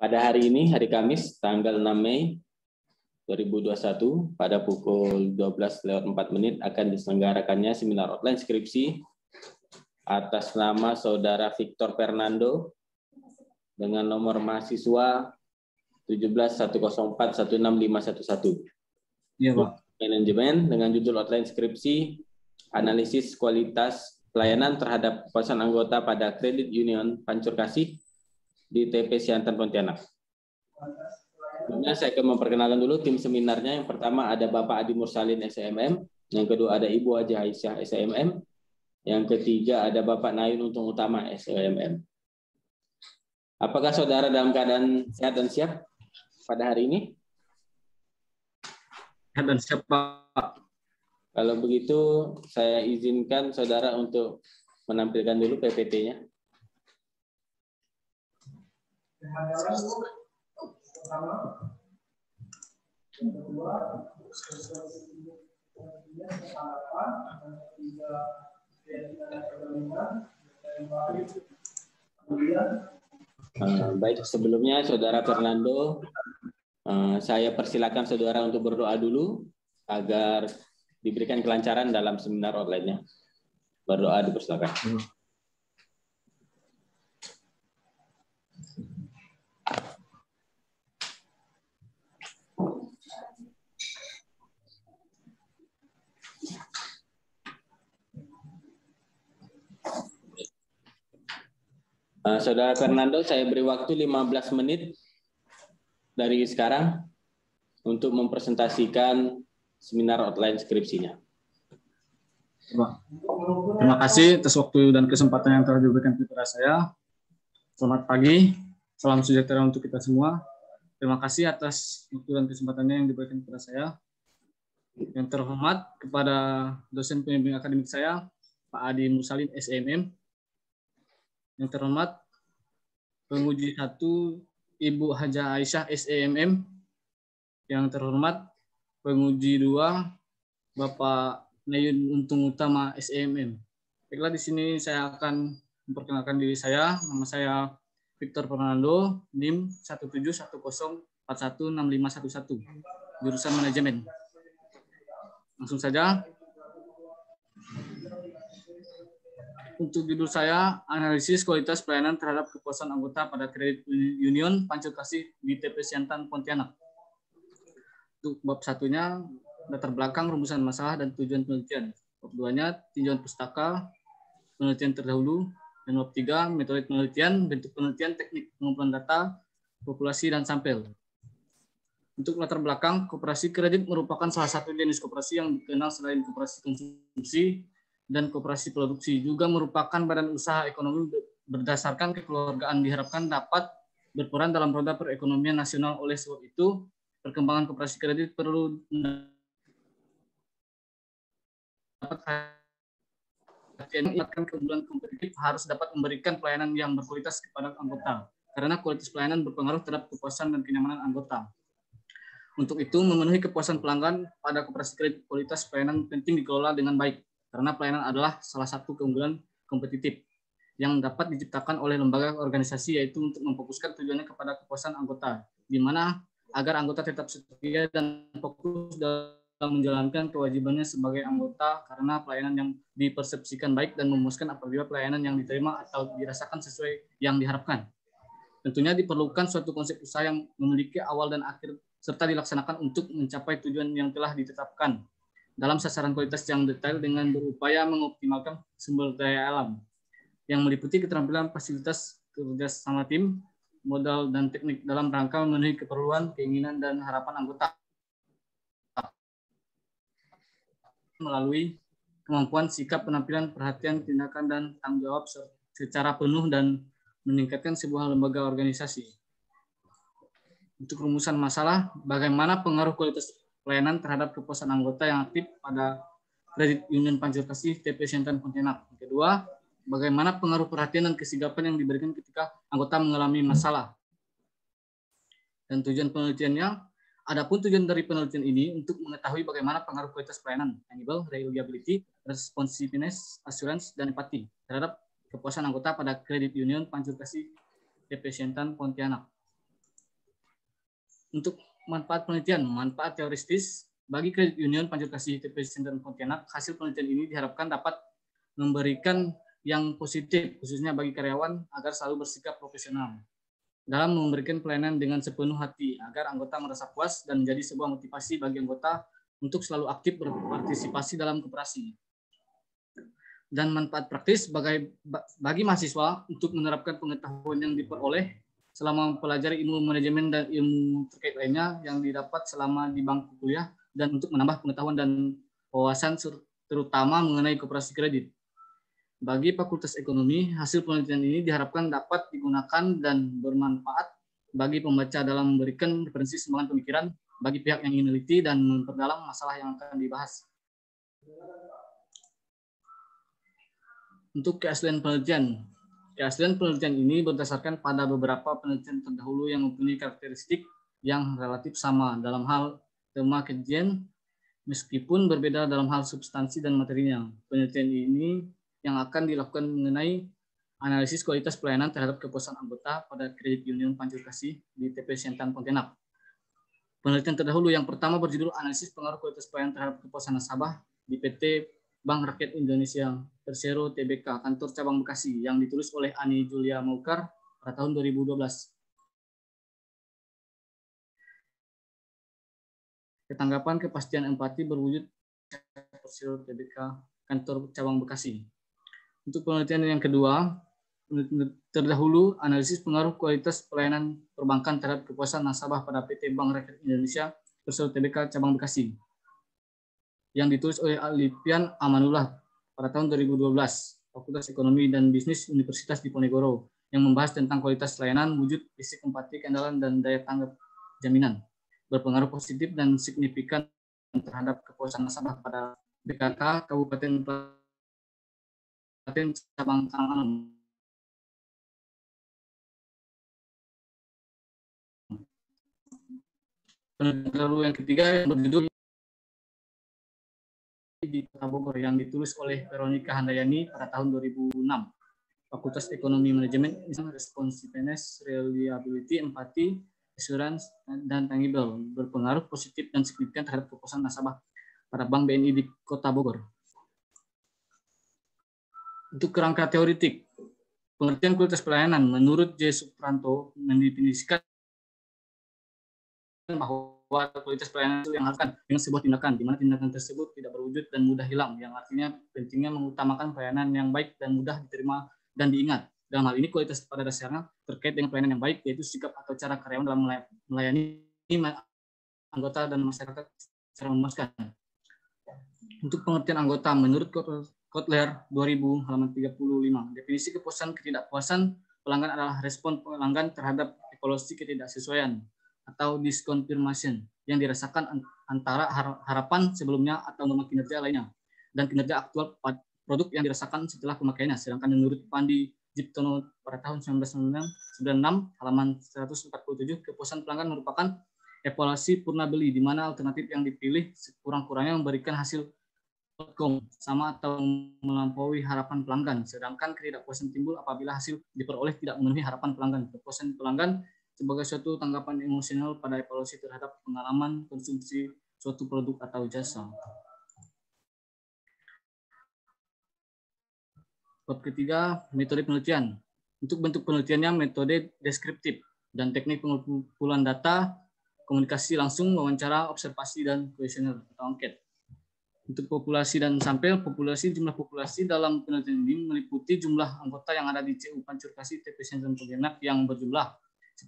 Pada hari ini, hari Kamis, tanggal 6 Mei 2021, pada pukul 12:04 akan diselenggarakannya seminar online skripsi atas nama Saudara Victor Fernando dengan nomor mahasiswa 1710416511. Iya, Pak. Manajemen dengan judul online skripsi analisis kualitas pelayanan terhadap kepuasan anggota pada Kredit Union Pancur Kasih di TP Siantan Pontianak. Sebelumnya saya akan memperkenalkan dulu tim seminarnya. Yang pertama ada Bapak Adi Mursalin SMM, yang kedua ada Ibu Haja Aisyah SMM, yang ketiga ada Bapak Nayun Untung Utama SMM. Apakah saudara dalam keadaan sehat dan siap pada hari ini? Sehat dan siap, Pak. Kalau begitu saya izinkan saudara untuk menampilkan dulu PPT-nya. Baik, sebelumnya Saudara Fernando, saya persilakan saudara untuk berdoa dulu agar diberikan kelancaran dalam seminar online-nya. Berdoa dipersilakan. Saudara Fernando, saya beri waktu 15 menit dari sekarang untuk mempresentasikan seminar online skripsinya. Terima kasih atas waktu dan kesempatan yang telah diberikan kepada saya. Selamat pagi, salam sejahtera untuk kita semua. Terima kasih atas waktu dan kesempatannya yang diberikan kepada saya. Yang terhormat kepada dosen pembimbing akademik saya, Pak Adi Mursalin SMM. Yang terhormat penguji 1 Ibu Haja Aisyah SMM. Yang terhormat penguji 2 Bapak Nayun Untung Utama SMM. Baiklah, di sini saya akan memperkenalkan diri saya. Nama saya Victor Fernando, NIM 17104165111, jurusan manajemen. Langsung saja. Untuk judul saya, analisis kualitas pelayanan terhadap kepuasan anggota pada Kredit Union Pancur Kasih di TP Siantan Pontianak. Untuk bab 1-nya, latar belakang, rumusan masalah, dan tujuan penelitian. Bab 2-nya, tinjauan pustaka, penelitian terdahulu, dan bab 3, metode penelitian, bentuk penelitian, teknik pengumpulan data, populasi, dan sampel. Untuk latar belakang, koperasi kredit merupakan salah satu jenis koperasi yang dikenal selain koperasi konsumsi dan koperasi produksi. Juga merupakan badan usaha ekonomi berdasarkan kekeluargaan, diharapkan dapat berperan dalam roda perekonomian nasional. Oleh sebab itu, perkembangan koperasi kredit perlu dapat keunggulan kompetitif, harus dapat memberikan pelayanan yang berkualitas kepada anggota, karena kualitas pelayanan berpengaruh terhadap kepuasan dan kenyamanan anggota. Untuk itu, memenuhi kepuasan pelanggan pada koperasi kredit, kualitas pelayanan penting dikelola dengan baik, karena pelayanan adalah salah satu keunggulan kompetitif yang dapat diciptakan oleh lembaga organisasi, yaitu untuk memfokuskan tujuannya kepada kepuasan anggota, di mana agar anggota tetap setia dan fokus dalam menjalankan kewajibannya sebagai anggota, karena pelayanan yang dipersepsikan baik dan memuaskan apabila pelayanan yang diterima atau dirasakan sesuai yang diharapkan. Tentunya diperlukan suatu konsep usaha yang memiliki awal dan akhir, serta dilaksanakan untuk mencapai tujuan yang telah ditetapkan dalam sasaran kualitas yang detail dengan berupaya mengoptimalkan sumber daya alam yang meliputi keterampilan, fasilitas, kerja sama tim, modal, dan teknik dalam rangka memenuhi keperluan, keinginan, dan harapan anggota melalui kemampuan, sikap, penampilan, perhatian, tindakan, dan tanggung jawab secara penuh dan meningkatkan sebuah lembaga organisasi. Untuk rumusan masalah, bagaimana pengaruh kualitas pelayanan terhadap kepuasan anggota yang aktif pada Kredit Union Pancur Kasih TP Siantan Pontianak. Kedua, bagaimana pengaruh perhatian dan kesigapan yang diberikan ketika anggota mengalami masalah. Dan tujuan penelitiannya, adapun tujuan dari penelitian ini untuk mengetahui bagaimana pengaruh kualitas pelayanan, enable, reliability, responsiveness, assurance, dan empati terhadap kepuasan anggota pada Kredit Union Pancur Kasih TP Siantan Pontianak. Untuk manfaat penelitian, manfaat teoritis bagi Kredit Union Pancurkasih TPS Center Pontianak, hasil penelitian ini diharapkan dapat memberikan yang positif, khususnya bagi karyawan, agar selalu bersikap profesional dalam memberikan pelayanan dengan sepenuh hati, agar anggota merasa puas dan menjadi sebuah motivasi bagi anggota untuk selalu aktif berpartisipasi dalam koperasi. Dan manfaat praktis bagi mahasiswa untuk menerapkan pengetahuan yang diperoleh selama mempelajari ilmu manajemen dan ilmu terkait lainnya yang didapat selama di bangku kuliah, dan untuk menambah pengetahuan dan wawasan terutama mengenai koperasi kredit. Bagi Fakultas Ekonomi, hasil penelitian ini diharapkan dapat digunakan dan bermanfaat bagi pembaca dalam memberikan referensi sumbangan pemikiran bagi pihak yang ingin meneliti dan memperdalam masalah yang akan dibahas. Untuk keaslian penelitian. Keaslian penelitian ini berdasarkan pada beberapa penelitian terdahulu yang mempunyai karakteristik yang relatif sama dalam hal tema kajian, meskipun berbeda dalam hal substansi dan materinya. Penelitian ini yang akan dilakukan mengenai analisis kualitas pelayanan terhadap kepuasan anggota pada Kredit Union Pancurkasih di TPS Siantan Pontianak. Penelitian terdahulu yang pertama berjudul Analisis Pengaruh Kualitas Pelayanan terhadap Kepuasan Nasabah di PT Bank Rakyat Indonesia Persero Tbk Kantor Cabang Bekasi, yang ditulis oleh Ani Julia Maukar pada tahun 2012. Ketanggapan kepastian empati berwujud Persero Tbk Kantor Cabang Bekasi. Untuk penelitian yang kedua, terdahulu analisis pengaruh kualitas pelayanan perbankan terhadap kepuasan nasabah pada PT Bank Rakyat Indonesia Persero Tbk Cabang Bekasi, yang ditulis oleh Alipian Amanullah pada tahun 2012, Fakultas Ekonomi dan Bisnis Universitas Diponegoro, yang membahas tentang kualitas layanan, wujud fisik empati, keandalan, dan daya tanggap jaminan, berpengaruh positif dan signifikan terhadap kepuasan nasabah pada BKK Kabupaten Cabang Tangerang. Lalu yang ketiga yang berjudul di Kota Bogor, yang ditulis oleh Veronica Handayani pada tahun 2006. Fakultas Ekonomi Manajemen, Responsiveness, Reliability, Empati, Assurance, dan Tangible, berpengaruh positif dan signifikan terhadap kepuasan nasabah pada Bank BNI di Kota Bogor. Untuk kerangka teoritik, pengertian kualitas pelayanan menurut J. Supranto mendefinisikan bahwa kualitas pelayanan itu yang haruskan dengan sebuah tindakan, di mana tindakan tersebut tidak berwujud dan mudah hilang, yang artinya pentingnya mengutamakan pelayanan yang baik dan mudah diterima dan diingat. Dalam hal ini, kualitas pada dasarnya terkait dengan pelayanan yang baik, yaitu sikap atau cara karyawan dalam melayani anggota dan masyarakat secara memuaskan. Untuk pengertian anggota, menurut Kotler 2000 halaman 35, definisi kepuasan ketidakpuasan pelanggan adalah respon pelanggan terhadap evaluasi ketidaksesuaian atau disconfirmation yang dirasakan antara harapan sebelumnya atau norma kinerja lainnya dan kinerja aktual produk yang dirasakan setelah pemakaiannya. Sedangkan menurut Pandi Jiptono pada tahun 1996 halaman 147, kepuasan pelanggan merupakan evaluasi purna beli, di mana alternatif yang dipilih sekurang-kurangnya memberikan hasil outcome sama atau melampaui harapan pelanggan. Sedangkan ketidakpuasan timbul apabila hasil diperoleh tidak memenuhi harapan pelanggan. Kepuasan pelanggan sebagai suatu tanggapan emosional pada evaluasi terhadap pengalaman konsumsi suatu produk atau jasa. Bab ketiga, metode penelitian. Untuk bentuk penelitiannya, metode deskriptif dan teknik pengumpulan data, komunikasi langsung, wawancara, observasi, dan kuesioner atau angket. Untuk populasi dan sampel, jumlah populasi dalam penelitian ini meliputi jumlah anggota yang ada di CU Pancurkasih TPS Siantan Pontianak yang berjumlah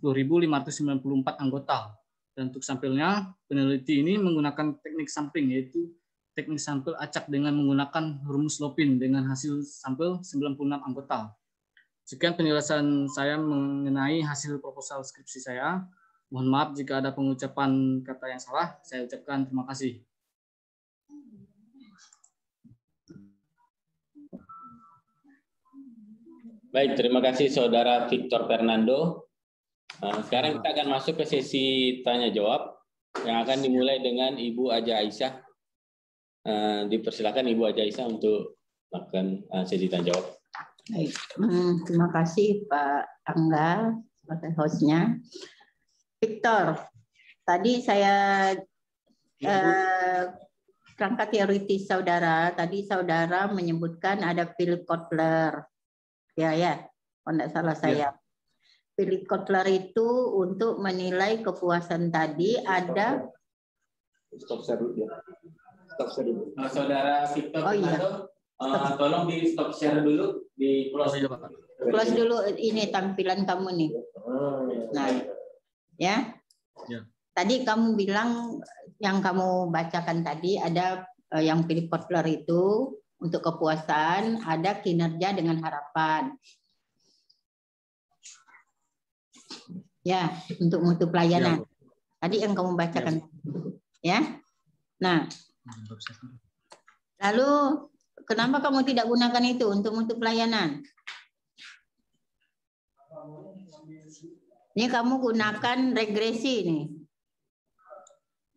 10.594 anggota. Dan untuk sampelnya, peneliti ini menggunakan teknik sampling, yaitu teknik sampel acak dengan menggunakan rumus Lopin dengan hasil sampel 96 anggota. Sekian penjelasan saya mengenai hasil proposal skripsi saya. Mohon maaf jika ada pengucapan kata yang salah. Saya ucapkan terima kasih. Baik, terima kasih Saudara Victor Fernando. Sekarang kita akan masuk ke sesi tanya jawab yang akan dimulai dengan Ibu Aja Aisyah. Dipersilakan Ibu Aja Aisyah untuk melakukan sesi tanya jawab. Baik, terima kasih Pak Angga sebagai hostnya. Victor, tadi saya Ya, Bu. kerangka teoritis saudara. Tadi saudara menyebutkan ada Philip Kotler. Ya, kalau tidak salah saya. Philip Kotler itu untuk menilai kepuasan tadi ada. Stop share dulu ya. Stop share dulu. Saudara Victor tolong di stop share dulu, di close. Close dulu ini tampilan kamu nih. Nah, ya. Tadi kamu bilang yang kamu bacakan tadi ada yang Philip Kotler itu untuk kepuasan, ada kinerja dengan harapan. Ya, untuk mutu pelayanan. Tadi yang kamu bacakan. Ya. Nah, lalu kenapa kamu tidak gunakan itu untuk mutu pelayanan? Ini kamu gunakan regresi nih.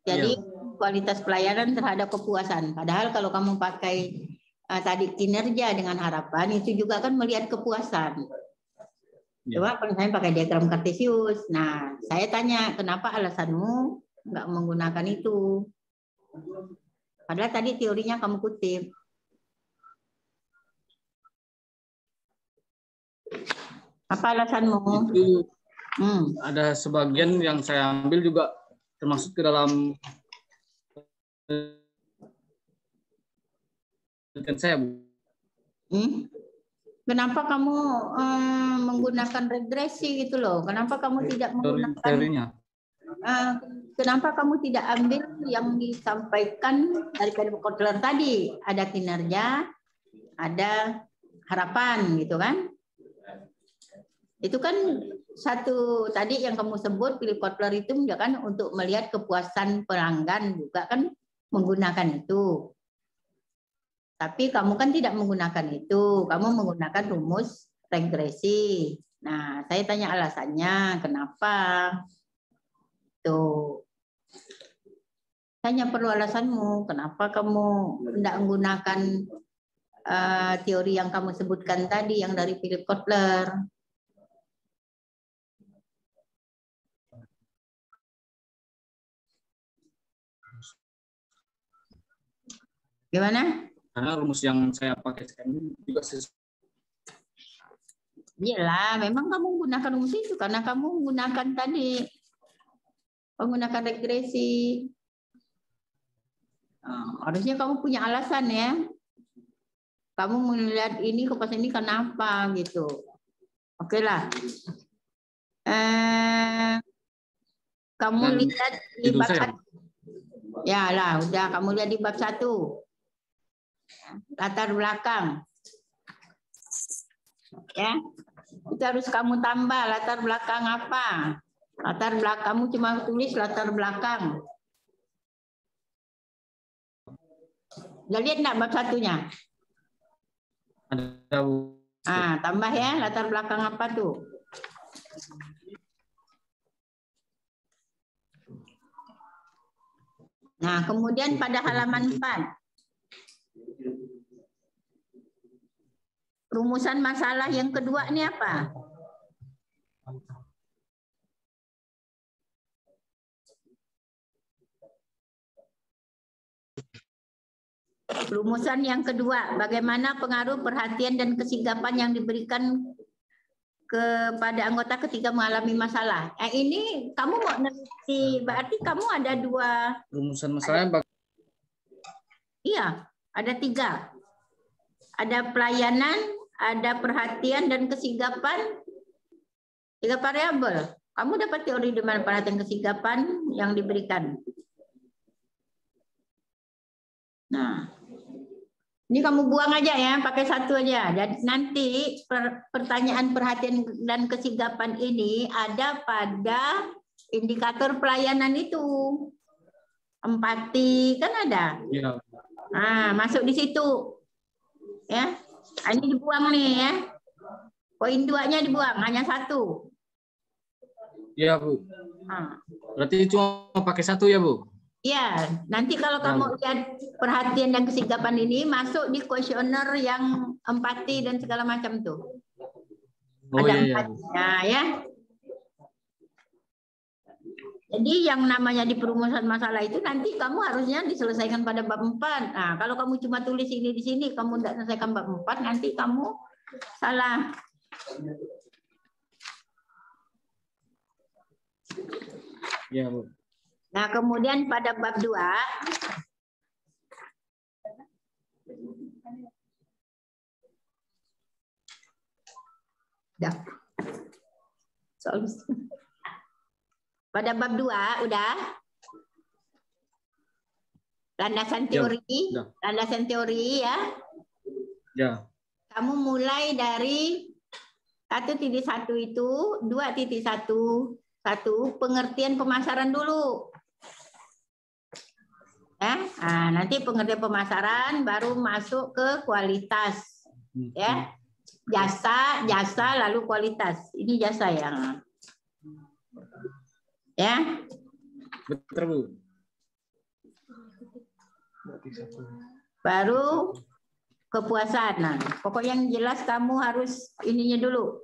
Jadi kualitas pelayanan terhadap kepuasan. Padahal kalau kamu pakai tadi kinerja dengan harapan itu juga kan melihat kepuasan. Coba kalau saya pakai diagram kartesius. Nah, saya tanya kenapa alasanmu nggak menggunakan itu? Padahal tadi teorinya kamu kutip. Apa alasanmu? Itu ada sebagian yang saya ambil juga termasuk ke dalam penelitian saya, Bu. Kenapa kamu menggunakan regresi gitu loh? Kenapa kamu tidak menggunakan teorinya? Kenapa kamu tidak ambil yang disampaikan dari Philip Kotler tadi? Ada kinerja, ada harapan gitu kan? Itu kan satu tadi yang kamu sebut Philip Kotler itu kan untuk melihat kepuasan pelanggan juga kan menggunakan itu. Tapi kamu kan tidak menggunakan itu, kamu menggunakan rumus regresi. Nah, saya tanya alasannya, kenapa? Tuh. Tanya perlu alasanmu, kenapa kamu tidak menggunakan teori yang kamu sebutkan tadi, yang dari Philip Kotler. Gimana? Karena rumus yang saya pakai sekarang juga iyalah, memang kamu menggunakan rumus itu karena kamu menggunakan tadi menggunakan regresi. Harusnya kamu punya alasan ya. Kamu melihat ini kepuasan ini kenapa gitu. Oke lah. Kamu lihat di bab 1. Ya lah, udah kamu lihat di bab 1. Latar belakang. Ya. Itu harus kamu tambah latar belakang apa? Latar belakang kamu cuma tulis latar belakang. Udah lihat enggak bab 1-nya? ada. Tambah ya latar belakang apa tuh? Nah, kemudian pada halaman 4. Rumusan masalah yang kedua ini apa? Rumusan yang kedua, bagaimana pengaruh perhatian dan kesigapan yang diberikan kepada anggota ketika mengalami masalah. Ini kamu mau neliti, berarti kamu ada 2 rumusan masalahnya. Iya, ada 3. Ada pelayanan, ada perhatian dan kesigapan. 3 variabel. Kamu dapat teori di mana perhatian kesigapan yang diberikan. Nah, ini kamu buang aja ya, pakai 1 aja. Jadi nanti pertanyaan perhatian dan kesigapan ini ada pada indikator pelayanan itu. Empati kan ada. Ya. Nah, masuk di situ. Ya, ini dibuang nih ya. Poin 2-nya dibuang, hanya 1. Iya, Bu. Berarti cuma pakai 1 ya, Bu? Iya, nanti kalau kamu lihat perhatian dan kesigapan ini masuk di kuesioner yang empati dan segala macam tuh. Ada 4. Nah, ya. Jadi yang namanya di perumusan masalah itu nanti kamu harusnya diselesaikan pada bab 4. Nah, kalau kamu cuma tulis ini di sini, kamu tidak selesaikan bab 4, nanti kamu salah. Ya, Bu. Nah, kemudian pada bab 2, dah. Pada bab 2 udah landasan teori, landasan teori ya. Ya. Kamu mulai dari 1.1 itu 2.1 pengertian pemasaran dulu. Ya, nah, nanti pengertian pemasaran baru masuk ke kualitas. Ya. Jasa lalu kualitas. Ini jasa yang ya. Betul, Bu. Baru kepuasan. Nah, pokoknya yang jelas kamu harus ininya dulu.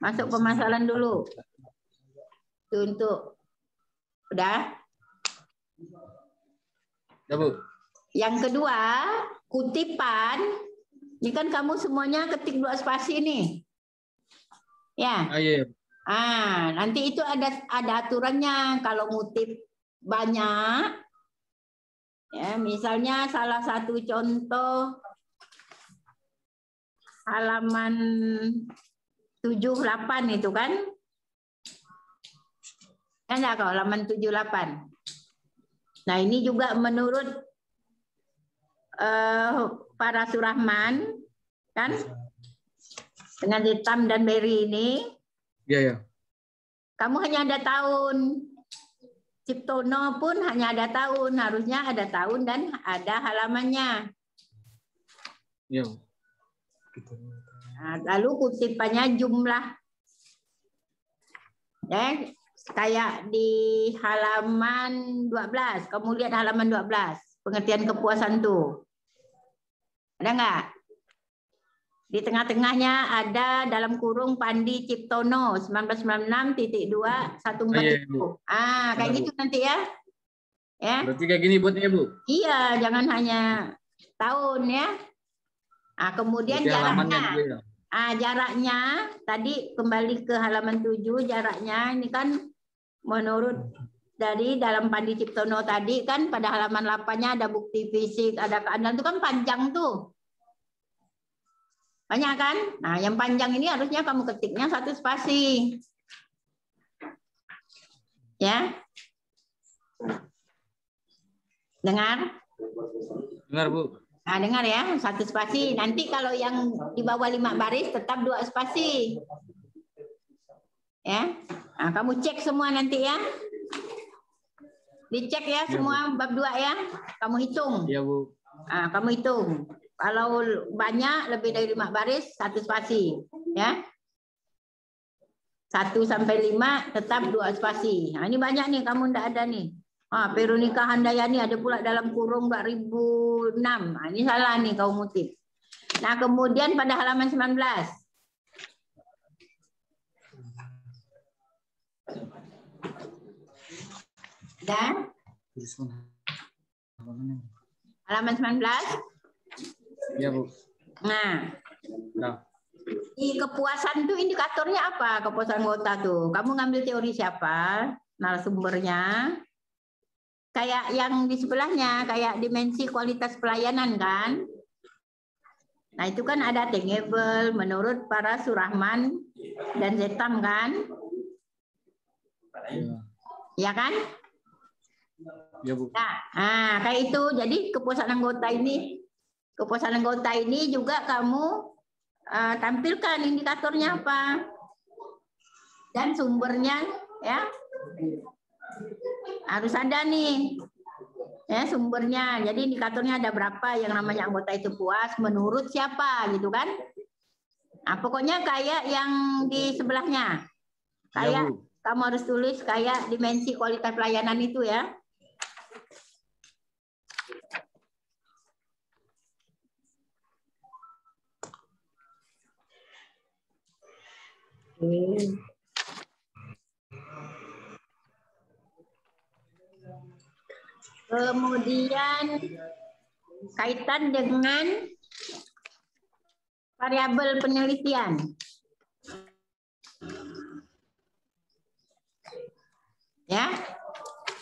Masuk pemasaran dulu. Itu untuk udah. Ya, Bu. Yang kedua, kutipan. Ini kan kamu semuanya ketik 2 spasi nih. Ya. Ah, iya. Nanti itu ada aturannya kalau ngutip banyak. Ya, misalnya salah satu contoh halaman 78 itu kan. Kan ya kalau halaman 78. Nah, ini juga menurut para Surahman kan dengan Hitam dan Berry ini. Iya, ya. Kamu hanya ada tahun. Ciptono pun hanya ada tahun, harusnya ada tahun dan ada halamannya. Iya. Nah, lalu kutipannya jumlah. Ya, kayak di halaman 12, kamu lihat halaman 12, pengertian kepuasan tuh. Ada nggak? Di tengah-tengahnya ada dalam kurung Pandi Ciptono 1996.2.140. Kayak gitu nanti ya. Ya. Berarti kayak gini buatnya, Bu? Iya, jangan hanya tahun ya. Kemudian jaraknya. Ya. Jaraknya tadi kembali ke halaman 7, jaraknya ini kan menurut dari dalam Pandi Ciptono tadi kan pada halaman 8-nya ada bukti fisik, ada keadilan, itu kan panjang tuh. Banyak kan? Nah, yang panjang ini harusnya kamu ketiknya 1 spasi. Ya. Dengar? Dengar, Bu. Nah, dengar ya, 1 spasi. Nanti kalau yang di bawah 5 baris tetap 2 spasi. Ya. Nah, kamu cek semua nanti ya. Dicek ya semua bab 2 ya. Kamu hitung. Iya, Bu. Kamu hitung. Kalau banyak lebih dari 5 baris 1 spasi, ya. 1 sampai 5 tetap 2 spasi. Nah, ini banyak nih kamu ndak ada nih. Veronica Handayani ada pula dalam kurung 2006. Nah, ini salah nih kau ngutip. Nah, kemudian pada halaman 19. Dan halaman 19. Iya, Bu. Nah. Di kepuasan tuh indikatornya apa? Kepuasan anggota tuh. Kamu ngambil teori siapa? Narasumbernya. Kayak yang di sebelahnya, kayak dimensi kualitas pelayanan kan? Nah, itu kan ada tangible menurut para Surahman dan Zetam kan? Ya kan? Ya, Bu. Nah, kayak itu. Jadi kepuasan anggota ini juga kamu tampilkan indikatornya apa dan sumbernya ya harus ada nih ya sumbernya. Jadi indikatornya ada berapa yang namanya anggota itu puas menurut siapa gitu kan. Nah, pokoknya kayak yang di sebelahnya kayak ya, kamu harus tulis kayak dimensi kualitas pelayanan itu ya. Kemudian kaitan dengan variabel penelitian. Ya.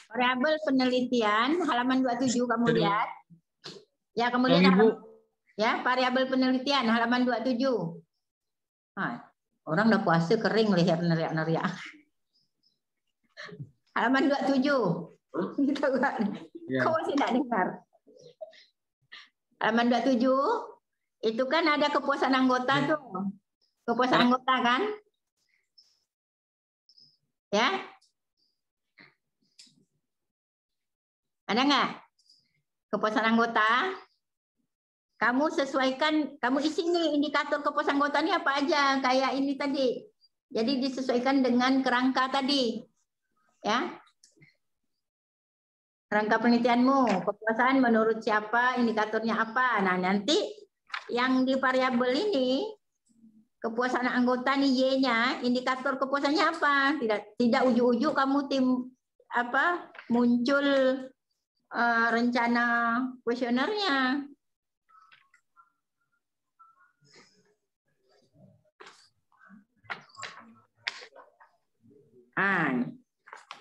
Variabel penelitian halaman 27 kamu lihat. Ya, kemudian ya, variabel penelitian halaman 27. Nah, orang udah puasa kering leher neriak-neriak. Halaman 27. Gitu kan. Ya. Kau masih tidak dengar. Halaman 27 itu kan ada kepuasan anggota tuh. Kepuasan anggota kan? Ya. Ada nggak? Kepuasan anggota? Kamu sesuaikan, kamu isi nih indikator kepuasan anggota ini apa aja, kayak ini tadi. Jadi disesuaikan dengan kerangka tadi. Ya. Kerangka penelitianmu, kepuasan menurut siapa, indikatornya apa. Nah, nanti yang di variabel ini kepuasan anggota nih Y-nya, indikator kepuasannya apa? Tidak ujuk-ujuk kamu muncul rencana kuesionernya.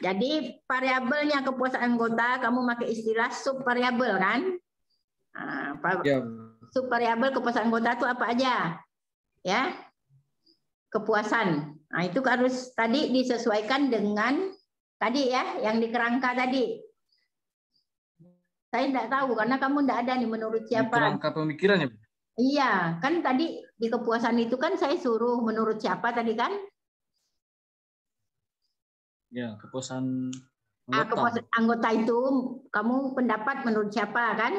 Jadi variabelnya kepuasan anggota kamu pakai istilah subvariabel kan? Subvariabel kepuasan anggota itu apa aja? Ya, kepuasan. Nah, itu harus tadi disesuaikan dengan tadi ya, yang di kerangka tadi. Saya tidak tahu karena kamu tidak ada nih menurut siapa. Kerangka pemikirannya. Iya, kan tadi di kepuasan itu kan saya suruh menurut siapa tadi kan? Ya, kepuasan anggota. Kepuasan anggota itu kamu pendapat menurut siapa kan?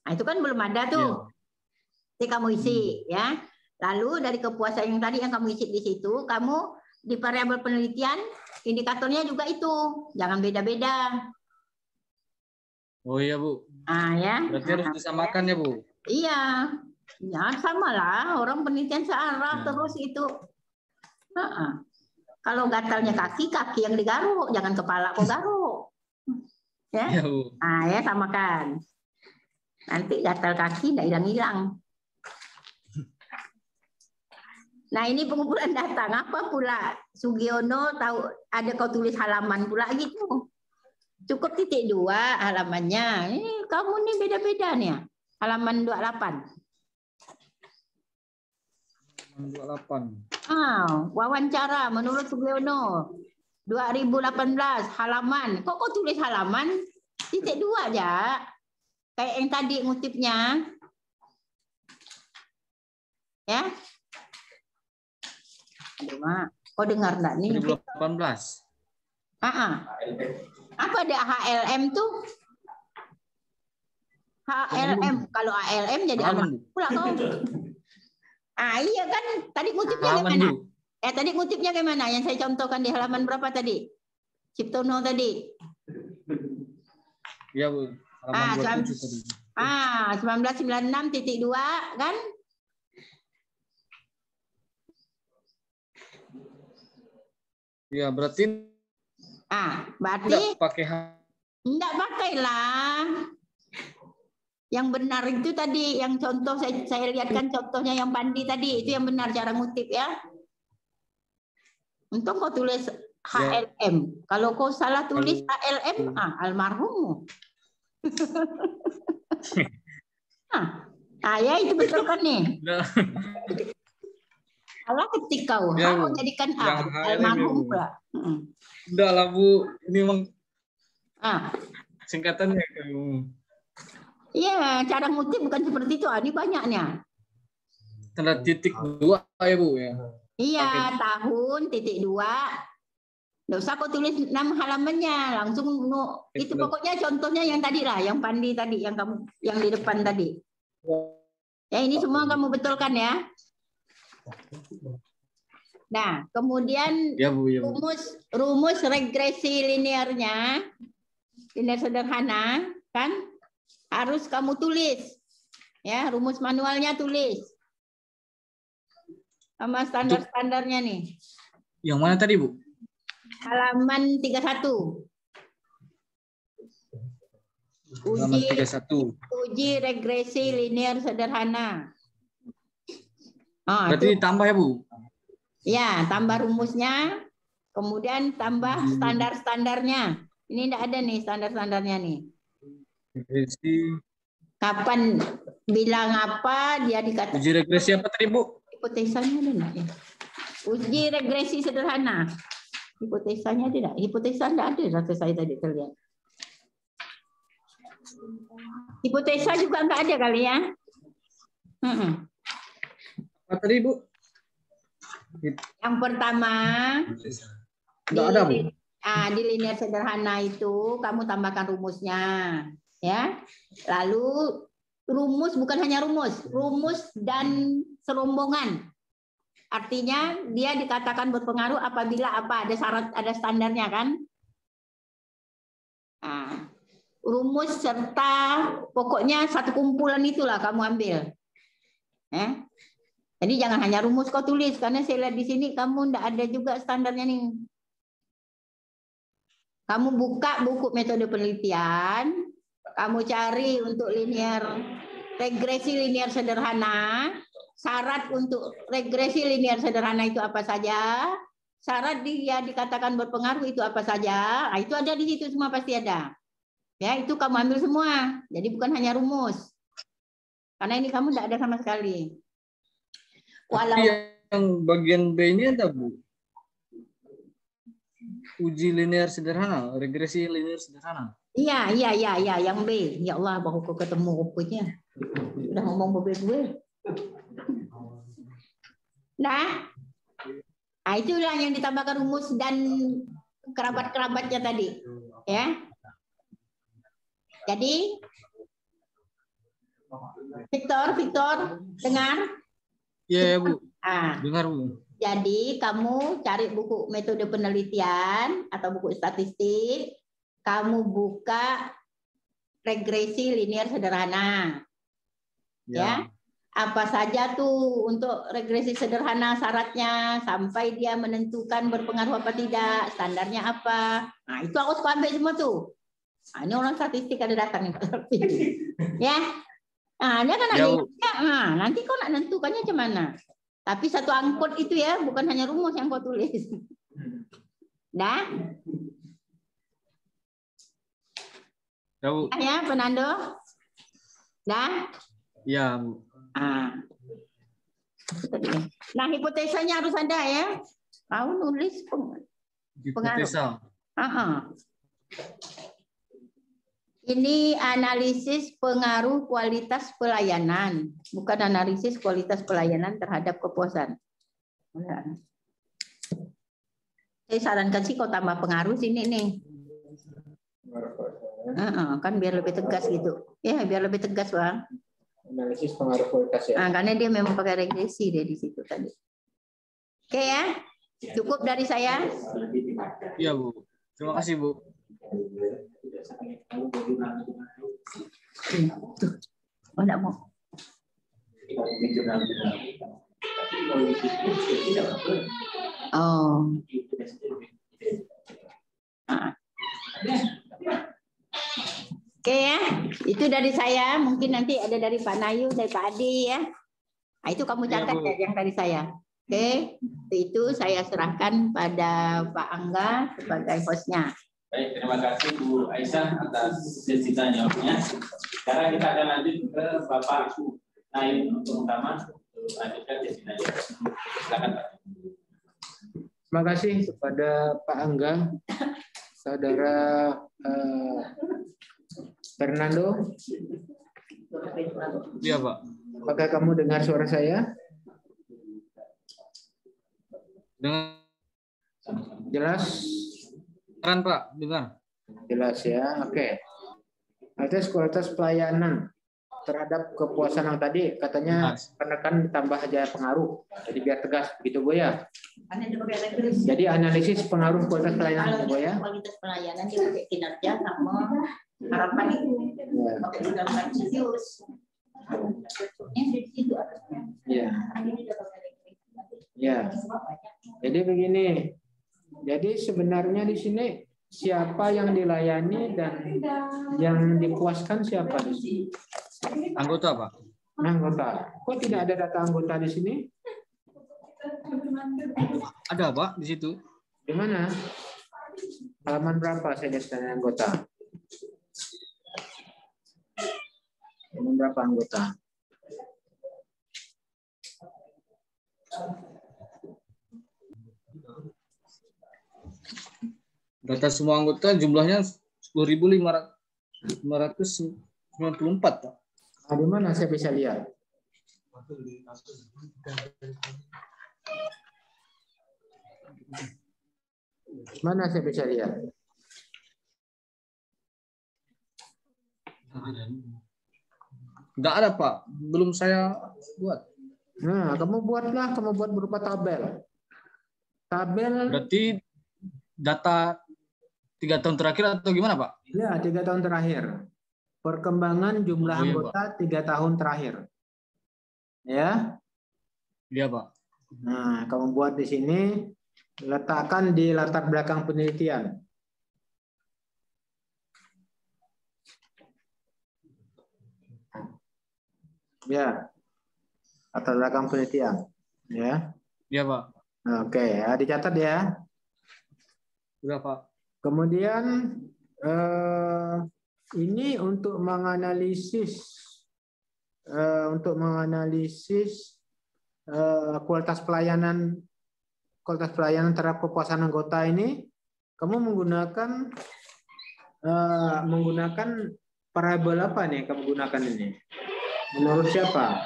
Nah, itu kan belum ada tuh. Ya. Jadi kamu isi ya. Lalu dari kepuasan yang tadi yang kamu isi di situ, kamu di variabel penelitian indikatornya juga itu. Jangan beda-beda. Oh iya, Bu. Ya. Berarti harus disamakan ya, Bu. Iya. Ya, samalah. Orang penelitian searah terus itu. Kalau gatalnya kaki yang digaruk, jangan kepala kok garuk. Ya. Ya, Bu. Nah, ya samakan. Nanti gatal kaki tidak hilang-hilang. Nah, ini pengumpulan data. Ngapa pula Sugiono tahu ada kau tulis halaman pula gitu? Cukup titik 2 halamannya. Ini kamu nih beda-beda nih. Halaman 28. 28. Wawancara menurut Sugiono 2018 halaman. Kok kau tulis halaman? Titik 2 aja. Kayak yang tadi ngutipnya. Ya. Aduh, Mak. Kau dengar enggak nih? 2018. Apa ada HLM tuh? HLM. Kalau HLM jadi anak pula kau. Iya kan. Tadi ngutipnya gimana? Tadi ngutipnya gimana? Yang saya contohkan di halaman berapa tadi? Ciptono tadi. Iya, Bu. Halaman 27 tadi. 1996.2 kan? Iya, berarti enggak pakailah. Yang benar itu tadi, yang contoh saya lihatkan contohnya yang Pandi tadi, itu yang benar cara ngutip ya. Untung kau tulis HLM. Kalau kau salah tulis HLM, almarhum. Ya itu betul kan nih. Salah ketik kau. Kau jadikan almarhum pula. Enggak lah, Bu. Ini memang singkatannya. Iya, cara ngutip bukan seperti itu. Ini banyaknya. Tanda titik 2 ya, Bu ya. Iya, tahun titik 2. Nggak usah kau tulis 6 halamannya, langsung itu pokoknya contohnya yang tadi lah, yang Pandi tadi, yang kamu yang di depan tadi. Ya, ini semua kamu betulkan ya. Nah, kemudian ya, Bu, ya, Bu. rumus regresi linearnya, linear sederhana, kan harus kamu tulis. Ya, rumus manualnya tulis. Sama standar-standarnya nih. Yang mana tadi, Bu? Halaman 31. Halaman 31. Uji regresi linear sederhana. Berarti Itu ditambah ya, Bu? ya, tambah rumusnya, kemudian tambah standar-standarnya. Ini enggak ada nih standar-standarnya nih. Regresi. Kapan bilang apa dia dikatakan. Uji regresi apa tadi, Bu? Hipotesanya ada nggak ya? Uji regresi sederhana. Hipotesanya tidak. Hipotesa enggak ada rasa saya tadi terlihat. Hipotesa juga enggak ada kali ya. Apa tadi, Bu? Yang pertama, Enggak ada, Bu. di linear sederhana itu kamu tambahkan rumusnya, ya. Lalu rumus bukan hanya rumus dan serombongan. Artinya dia dikatakan berpengaruh apabila apa ada syarat, ada standarnya kan. Nah, rumus serta pokoknya satu kumpulan itulah kamu ambil. Jadi jangan hanya rumus kau tulis, karena saya lihat di sini kamu ndak ada juga standarnya nih. Kamu buka buku metode penelitian, kamu cari untuk regresi linear sederhana, syarat untuk regresi linear sederhana itu apa saja, syarat dia dikatakan berpengaruh itu apa saja, nah, itu ada di situ semua pasti ada. Ya, itu kamu ambil semua. Jadi bukan hanya rumus. Karena ini kamu tidak ada sama sekali. Walau yang bagian B ini ada, Bu. Uji linear sederhana, regresi linear sederhana. Iya, yang B. Ya Allah, baru kau ketemu rupanya. Udah ngomong gue. Nah, itulah yang ditambahkan rumus dan kerabat-kerabatnya tadi. Ya. Jadi, Victor, dengar? Iya, Bu. Dengar, Bu. Jadi kamu cari buku metode penelitian atau buku statistik, kamu buka regresi linear sederhana. Ya. Apa saja tuh untuk regresi sederhana syaratnya sampai dia menentukan berpengaruh apa tidak, standarnya apa. Nah, itu harus ambil semua tuh. Nah, ini orang statistik ada datang nih. Ya. Nah, dia kan ada nanti kau nak nentukannya macam mana. Tapi satu angkut itu ya, bukan hanya rumus yang kau tulis. Dah? Ya, Fernando? Dah? Ya, Bu. Nah, hipotesanya harus ada ya. Kau nulis pengaruh. Hipotesa. Ini analisis pengaruh kualitas pelayanan, bukan analisis kualitas pelayanan terhadap kepuasan. Saya sarankan sih kau tambah pengaruh sini nih. Kan biar lebih tegas gitu. Ya, biar lebih tegas, Bang. Analisis pengaruh kualitas ya. Karena dia memang pakai regresi dia di situ tadi. Oke ya. Cukup dari saya. Iya, Bu. Terima kasih, Bu. Oh, enggak mau. Oh. Oke ya, itu dari saya. Mungkin nanti ada dari Pak Nayu, dari Pak Adi ya. Nah, itu kamu catat ya yang dari saya. Oke, itu saya serahkan pada Pak Angga sebagai hostnya. Baik, terima kasih Bu Aisyah atas sesi tanya-jawabnya. Sekarang kita akan lanjut ke Bapak Naim untuk utama lanjutkan sesi tanya. Silakan Pak. Terima kasih kepada Pak Angga, Saudara Fernando. Iya, Pak. Apakah kamu dengar suara saya? Dengar. Jelas? Dengar, Pak. Dengar. Jelas ya, oke. Atas kualitas pelayanan terhadap kepuasan yang tadi katanya penekan ditambah aja pengaruh. Jadi biar tegas begitu Bu ya. Jadi analisis pengaruh kualitas pelayanan Bu ya. Kualitas pelayanan dia pakai kinerja sama harapan itu. Pakai undang-undang serius. Ya. Ya. Jadi begini. Jadi sebenarnya di sini siapa yang dilayani dan yang dipuaskan siapa di sini? Anggota, Pak. Anggota. Kok tidak ada data anggota di sini? Ada, Pak, di situ. Di mana? Halaman berapa saya lihat data anggota? Halaman berapa anggota? Data semua anggota jumlahnya 10.594, Pak. Nah, di mana saya bisa lihat? Mana saya bisa lihat? Tidak ada, Pak. Belum saya buat. Nah, kamu buat berupa tabel. Tabel. Berarti data 3 tahun terakhir atau gimana, Pak? Ya, 3 tahun terakhir. Perkembangan jumlah iya, anggota Pak. 3 tahun terakhir. Ya. Iya, Pak. Nah, kamu buat di sini, letakkan di latar belakang penelitian. Ya, latar belakang penelitian. Ya. Iya, Pak. Oke, ya, dicatat ya. Sudah, Pak. Kemudian ini untuk menganalisis kualitas pelayanan terhadap kepuasan anggota ini, kamu menggunakan variabel apa nih kamu gunakan ini? Menurut siapa?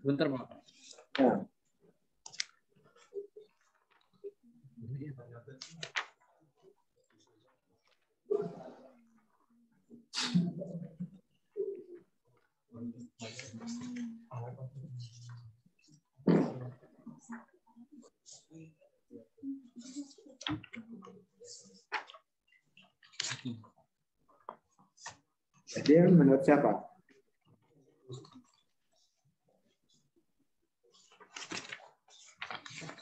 Bentar, Pak. Ya. Jadi menurut siapa?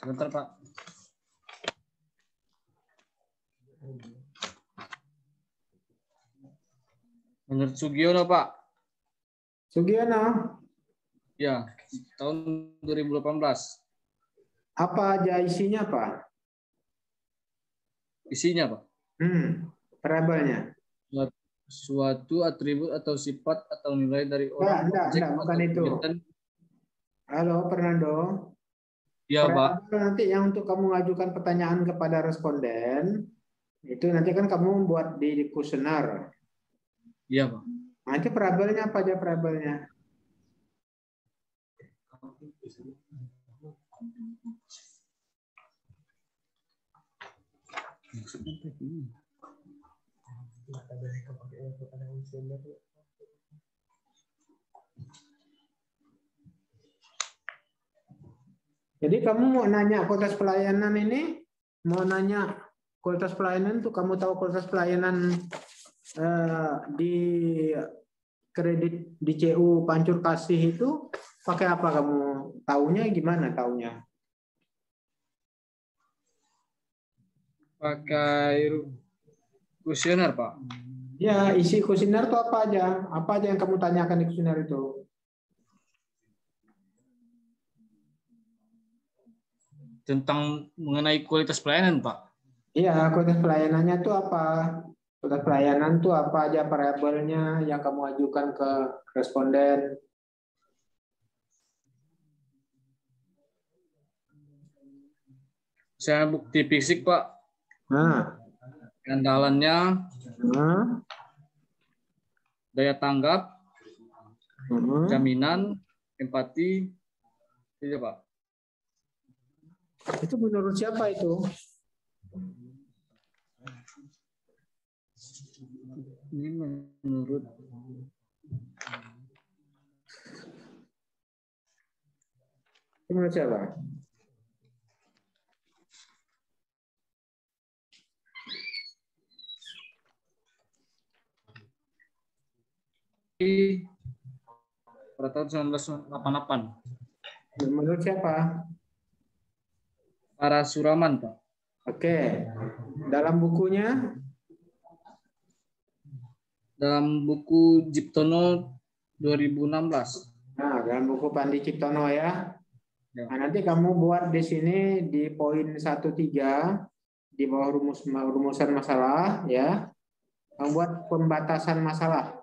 Bentar, Pak. Menurut Sugiono, Pak. Sugiono. Ya, tahun 2018. Apa aja isinya, Pak? Isinya, Pak. Variabelnya. Suatu atribut atau sifat atau nilai dari orang. Enggak, bukan itu. Halo, Fernando. Ya, Pak. Nanti yang untuk kamu mengajukan pertanyaan kepada responden, itu nanti kan kamu buat di kuesioner. Iya, Pak. Nanti variabelnya apa aja variabelnya? Jadi kamu mau nanya kualitas pelayanan ini, tuh kamu tahu kualitas pelayanan di kredit di CU Pancur Kasih itu pakai apa kamu? Taunya gimana taunya? Pakai kuesioner, Pak. Ya, isi kuesioner itu apa aja? Apa aja yang kamu tanyakan di kuesioner itu? Tentang mengenai kualitas pelayanan, Pak. Iya, kualitas pelayanannya itu apa? Kualitas pelayanan itu apa aja variabelnya yang kamu ajukan ke responden? Saya bukti fisik, Pak. Nah. Andalannya, daya tanggap, jaminan, empati, iya, Pak. Itu menurut siapa itu? Ini menurut siapa? pada tahun 1988. Menurut siapa? Para Suraman, Pak. Oke. Dalam bukunya? Dalam buku Ciptono 2016. Nah, dalam buku Pandi Ciptono ya. Ya. Nah, nanti kamu buat di sini di poin 1.3 di bawah rumusan masalah ya. Membuat pembatasan masalah.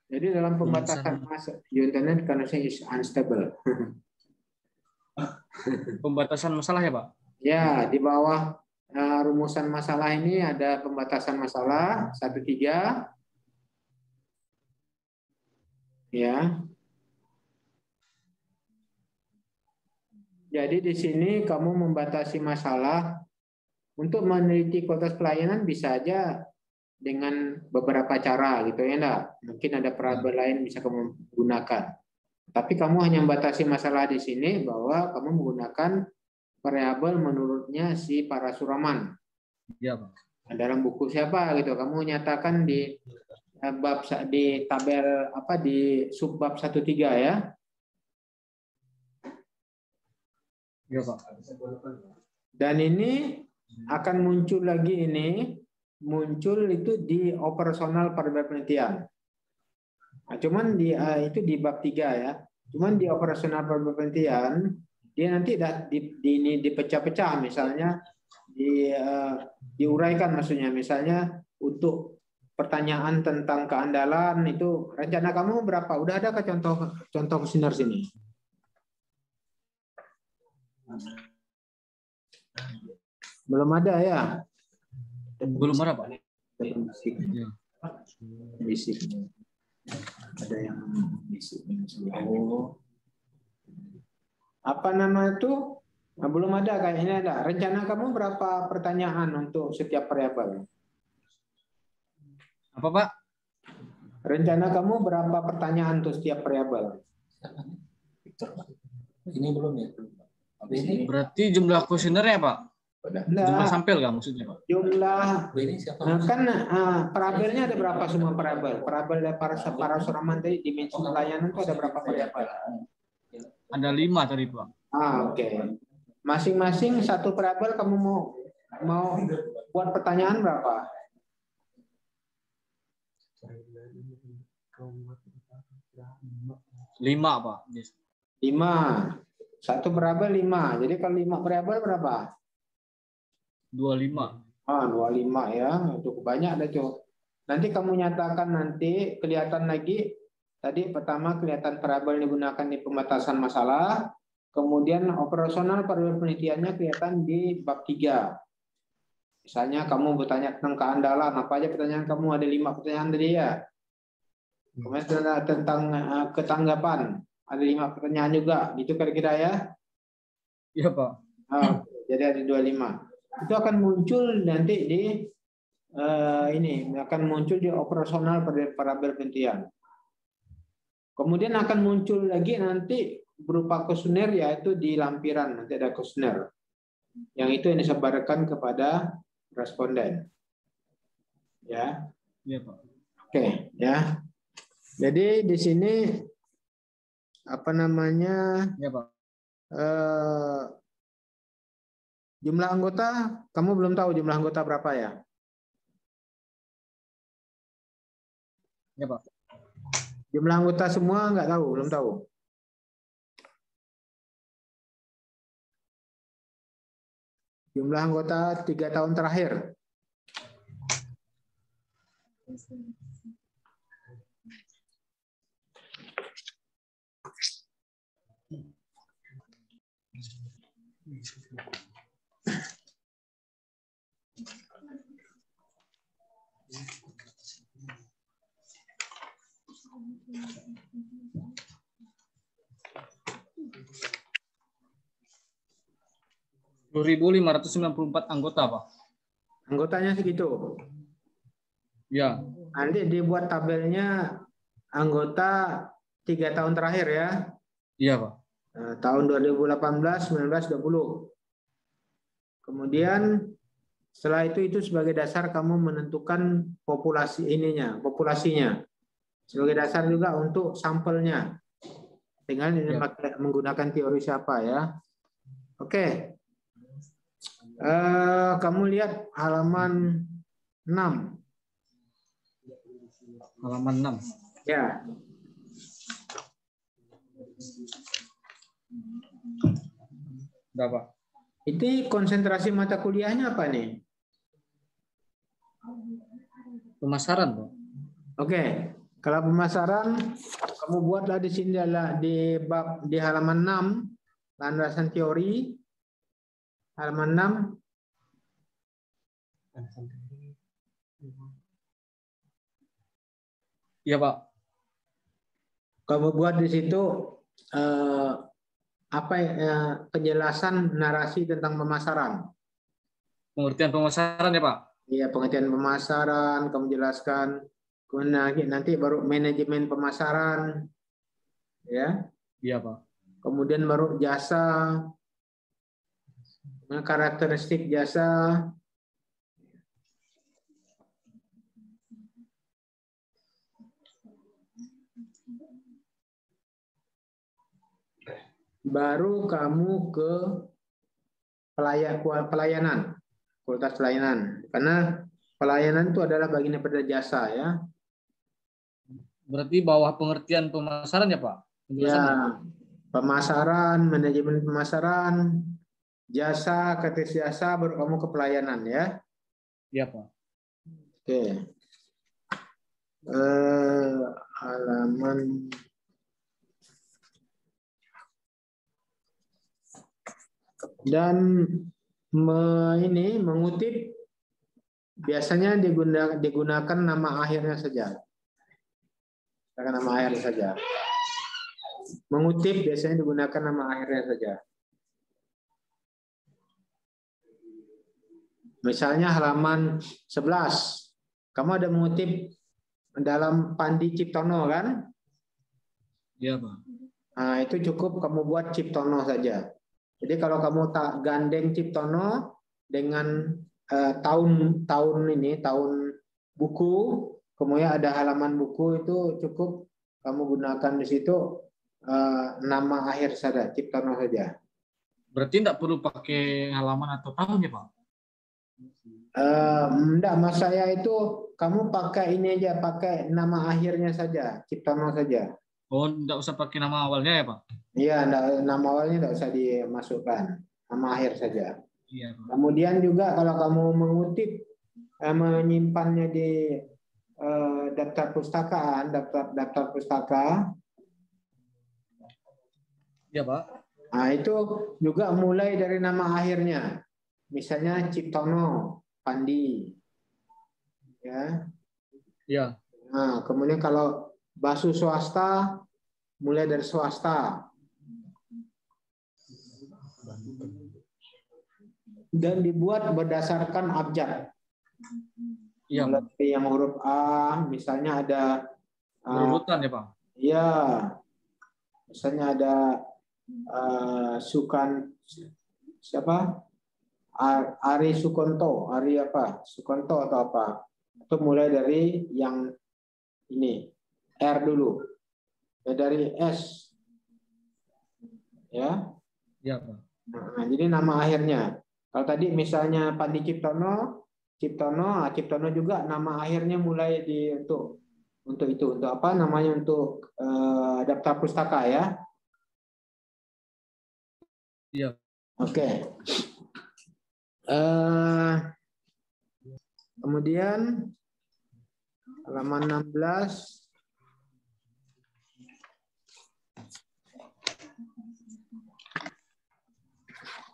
Jadi dalam pembatasan masalah, internet connection is unstable. Pembatasan masalah ya, Pak? Ya, di bawah rumusan masalah ini ada pembatasan masalah 1.3. Ya. Jadi di sini kamu membatasi masalah untuk meneliti kualitas pelayanan bisa aja dengan beberapa cara gitu ya enggak. Mungkin ada variabel lain bisa kamu gunakan. Tapi kamu hanya membatasi masalah di sini bahwa kamu menggunakan variabel menurutnya si para Suraman. Iya, Pak. Dalam buku siapa gitu. Kamu nyatakan di bab di tabel apa di subbab 1.3 ya. Iya, Pak. Dan ini akan muncul lagi muncul itu di operasional variabel penelitian. Nah, cuman itu di bab 3 ya. Cuman di operasional variabel penelitian dia nanti ini dipecah-pecah misalnya diuraikan maksudnya misalnya untuk pertanyaan tentang keandalan itu rencana kamu berapa? Udah ada ke contoh kuesioner sini? Belum ada ya? Belum ada, Pak. Ya. Bisik. Ada yang bisik. Oh. Apa nama itu? Nah, belum ada kayaknya ada. Rencana kamu berapa pertanyaan untuk setiap variabel? Apa, Pak? Rencana kamu berapa pertanyaan untuk setiap variabel? Ini belum ya? Ini berarti jumlah kuesionernya, Pak? Jumlah sampel nggak maksudnya, Pak? Jumlah kan variabelnya ada berapa semua variabel? Variabel dari para Suraman tadi dimensi pelayanan itu ada berapa variabel? Ada 5 tadi, Pak. Oke. Masing-masing satu variabel kamu mau buat pertanyaan berapa? 5, Pak. 5. Satu variabel 5. Jadi kalau 5 variabel berapa? 25. 25 ya. Cukup banyak dah, Cuk. Nanti kamu nyatakan nanti kelihatan lagi. Tadi pertama kelihatan variabel digunakan di pembatasan masalah. Kemudian operasional variabel penelitiannya kelihatan di bab 3. Misalnya kamu bertanya tentang keandalan. Apa aja pertanyaan kamu? Ada 5 pertanyaan tadi ya. Kemudian tentang ketanggapan. Ada 5 pertanyaan juga. Gitu kira-kira ya. Iya, Pak. Jadi ada 25. Itu akan muncul nanti di akan muncul di operasional variabel penelitian. Kemudian akan muncul lagi nanti berupa kuesioner yaitu di lampiran nanti ada kuesioner. Yang itu yang disebarkan kepada responden. Ya. Iya, Pak. Oke, ya. Jadi di sini apa namanya? Iya, Pak. Jumlah anggota, kamu belum tahu jumlah anggota berapa ya? Ya, Pak. Jumlah anggota semua nggak tahu, belum tahu. Jumlah anggota 3 tahun terakhir. .594 anggota, Pak. Anggotanya segitu. Ya. Nanti dibuat tabelnya anggota 3 tahun terakhir ya. Iya, Pak. Tahun 2018, 19, 20. Kemudian setelah itu sebagai dasar kamu menentukan populasinya. sebagai dasar juga untuk sampelnya. Tinggal Ya. menggunakan teori siapa ya. Oke. Kamu lihat halaman 6. Halaman 6. Ya. Berapa? Itu konsentrasi mata kuliahnya apa nih? Pemasaran, Pak. Oke. Kalau pemasaran, kamu buatlah di sini adalah di bab di halaman 6, landasan teori. Halaman 6. Iya, Pak. Kamu buat di situ penjelasan narasi tentang pemasaran. Pengertian pemasaran ya, Pak? Iya, pengertian pemasaran, kamu jelaskan. Kemudian nanti baru manajemen pemasaran. Ya. Iya, Pak. Kemudian baru jasa, karakteristik jasa. Baru kamu ke pelayanan, kualitas pelayanan. Karena pelayanan itu adalah bagian daripada jasa ya. Berarti bawah pengertian pemasaran ya, Pak? Ya, pemasaran, manajemen pemasaran, jasa, kategori jasa, baru kamu ke pelayanan ya. Iya, Pak. Oke. Halaman dan mengutip biasanya digunakan nama akhirnya saja. Nama akhirnya saja. Mengutip biasanya digunakan nama akhirnya saja. Misalnya halaman 11. Kamu ada mengutip dalam Pandi Ciptono kan? Iya, Pak. Nah, itu cukup kamu buat Ciptono saja. Jadi kalau kamu tak gandeng Ciptono dengan tahun buku, kemudian ada halaman buku, itu cukup kamu gunakan di situ nama akhir saja, Ciptono saja. Berarti tidak perlu pakai halaman atau tahun ya, Pak? Enggak, mas saya itu kamu pakai ini aja, pakai nama akhirnya saja, Ciptono saja. Oh, tidak usah pakai nama awalnya ya, Pak? Iya, nama awalnya tidak usah dimasukkan, nama akhir saja. Iya, Pak. Kemudian juga kalau kamu mengutip, menyimpannya di daftar pustakaan, daftar pustaka. Iya, Pak. Nah, itu juga mulai dari nama akhirnya. Misalnya Ciptono, Pandi. Ya. Iya. Nah, kemudian kalau Basu swasta, mulai dari swasta. Dan dibuat berdasarkan abjad. Iya. Yang huruf A, misalnya ada berurutan ya, Pak? Iya. Misalnya ada siapa? Ari Sukonto, Ari apa? Sukonto atau apa? Itu mulai dari yang ini, R dulu. Ya, dari S. Ya. Iya, Pak. Nah, jadi nama akhirnya. Kalau tadi misalnya Pandi Ciptono juga nama akhirnya mulai untuk itu, untuk apa namanya, untuk daftar pustaka ya. Iya. Oke. Kemudian halaman 16.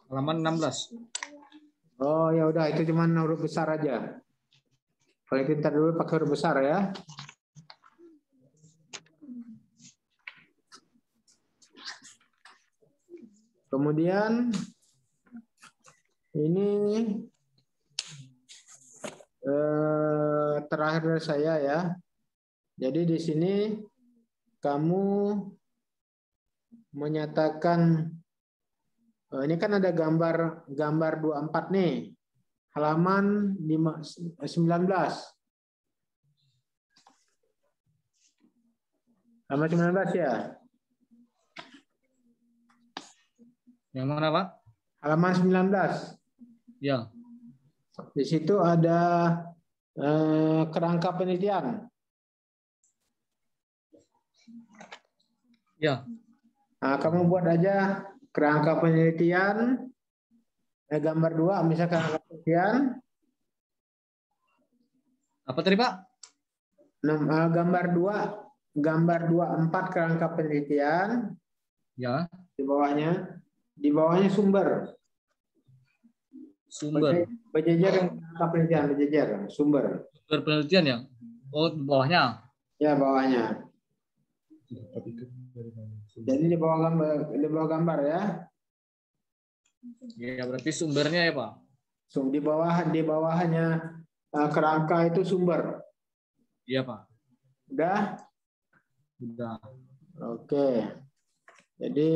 Halaman 16. Oh ya udah, itu cuma huruf besar aja. Kalau kita dulu pakai huruf besar ya. Kemudian ini terakhir dari saya ya. Jadi di sini kamu menyatakan, ini kan ada gambar 24 nih. Halaman 19. Halaman 19 ya. Yang mana, Pak? Halaman 19. Ya. Di situ ada kerangka penelitian. Ya. Nah, kamu buat aja kerangka penelitian. Gambar 2, misalkan kerangka penelitian. Apa tadi, Pak? Gambar 24 kerangka penelitian. Ya. Di bawahnya sumber. Sumber. Berjejer yang kerangka penelitian, berjejer sumber. Sumber penelitian ya? Oh, di bawahnya. Ya, bawahnya. Jadi di bawah gambar ya. Ya, berarti sumbernya ya, Pak? Di bawahnya kerangka itu sumber. Iya, Pak. Udah? Sudah. Oke. Jadi